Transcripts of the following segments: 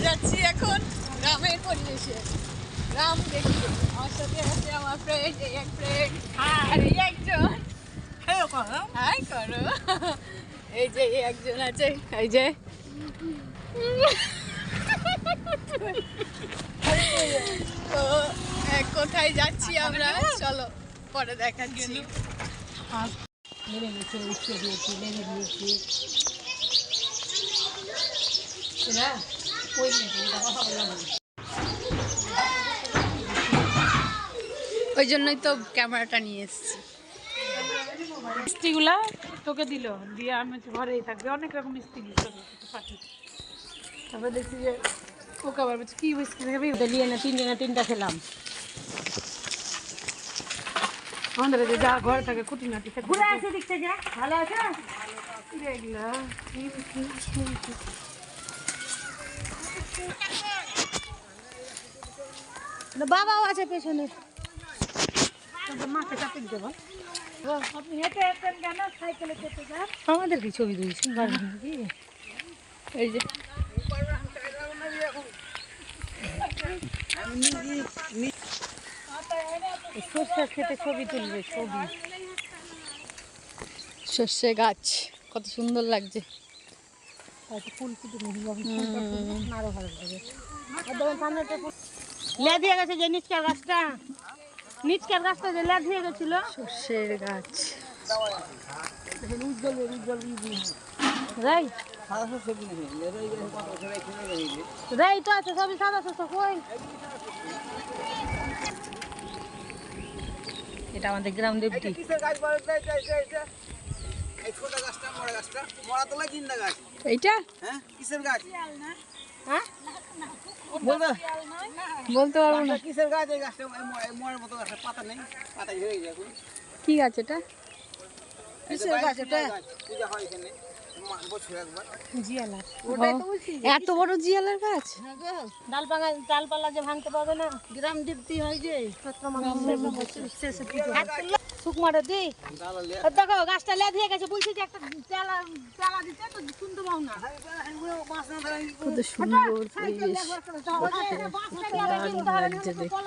যাচ্ছি এখন গ্রামের পরিবেশে। গ্রাম দেখি আমার সাথে আছে আমার ফ্রেন্ড, এই এক ফ্রেন্ড আর এই একজন। হাই করো। এই যে এই একজন আছে, এই যে তো কোথায় যাচ্ছি আমরা চলো পরে দেখাচ্ছি। ওই জন্যই তো ক্যামেরাটা নিয়ে এসেছি। মিষ্টিগুলা তোকে দিল দিয়ে আমি ঘরেই থাকবে, অনেক রকম মিষ্টি পাখি। তারপরে দেখছি যে ওকে আবার বলছে কি মিষ্টি খাবি, ওটা নিয়ে না তিনটা খেলাম। আমাদের যে যা ঘরে থাকে খুঁটিনাটি ঘুরে আসে দেখতে যা ভালো আছে এগুলা বাবাও আছে পেছনে, মাকে চাপিয়ে দেবো। আপনি হেঁটে হেঁটেন কেন, সাইকেলে চেপে যান। আমাদের কি ছবি তুলছেন কি এই যে সর্ষে খেতে ছবি তুলবে, ছবি সর্ষে গাছ কত সুন্দর লাগছে। ফুল ফুটে আরো ভালো লাগে। লে দিয়ে গেছে যে নিচকার গাছটা যে লে দিয়ে গেছিল সর্ষের গাছ। উজ্জ্বল উজ্জ্বল রাই রাই তো আছে সবই সাদা শস্য কই। এটা আমাদের গ্রাম দেবটি। এইটা হ্যাঁ বলতে পারবো না কিসের গাছ, এই গাছটা মরার মতো গাছ, পাতা নেই, পাতা ঝরে গেছে। কি গাছ এটা? কিসের গাছ এটা? পূজা হয় এখানে বছর একবার। জিয়ালার এত বড় জিয়ালার গাছ। ডালপালা যে ভাঙতে পারবে না, গ্রাম দীপ্তি হয় যে সুকুমারে দি দেখো গাছটা লে দিয়ে গেছে, বলছি যে একটা চালা দিতে তো শুনতে পাও না। কত সুন্দর পরিবেশ, লাগছে দেখতে।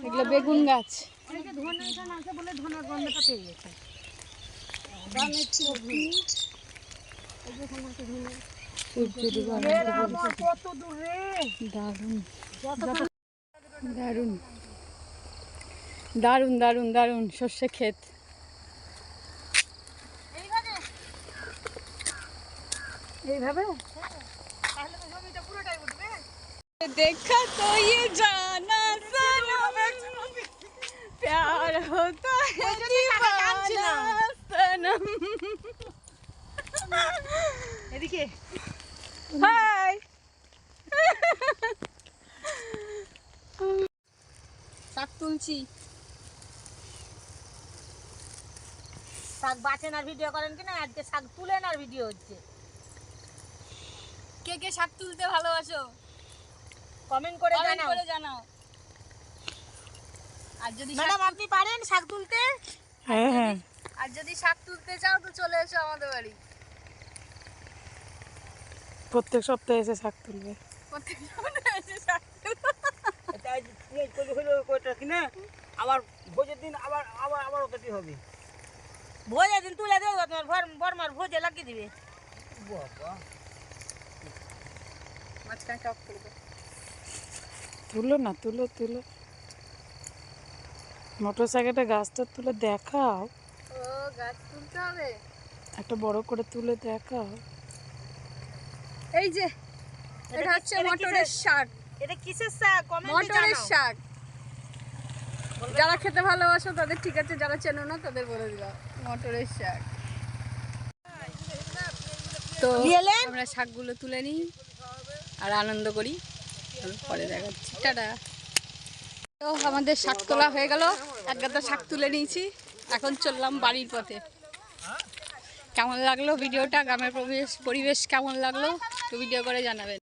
এগুলো বেগুন গাছ। বলে ধনের গন্ধটা পেয়ে গেছে। দারুন দারুন দারুন দারুন সর্ষে ক্ষেত। এইভাবে देखा तो ये जाना सनम प्यार होता है दीवाना सनम। এদিকে हाय শাক তুলছি। শাক বাছেন আর ভিডিও করেন কিনা, আজকে শাক তুলেন আর ভিডিও হচ্ছে। কে কে শাক তুলতে ভালোবাসো কমেন্ট করে জানাও। আর যদি ম্যাডাম আপনি পারেন শাক তুলতে? হ্যাঁ হ্যাঁ। আর যদি শাক তুলতে চাও তো চলে এসো আমাদের বাড়ি। প্রত্যেক সপ্তাহে এসে শাক তুলবে। প্রত্যেক সপ্তাহে এসে শাক কিনা আবার ভোজের দিন আবার ওটাই হবে। ভোজের দিন তুলে দেবো, তোমার বর্মার ভোজে লাগিয়ে দিবে। মাঝখানে টক করবে। তুলো না, তুলো মোটর সাইকেলটা গাছটা তুলে দেখাও। ও গাছ তুলতে হবে, একটা বড় করে তুলে দেখাও। এই যে এটা হচ্ছে মটরের শাক। এটা কিসের শাক? মটরের শাক। যারা খেতে ভালোবাসো তাদের ঠিক আছে, যারা চেনো না তাদের বলে দিলাম মটরের শাক। তো আমরা শাকগুলো তুলে নিই আর আনন্দ করি, পরে দেখাচ্ছি। টাটা। তো আমাদের শাক তোলা হয়ে গেল, এক গাদা শাক তুলে নিয়েছি, এখন চললাম বাড়ির পথে। কেমন লাগলো ভিডিওটা, গ্রামের পরিবেশ কেমন লাগলো একটু ভিডিও করে জানাবেন।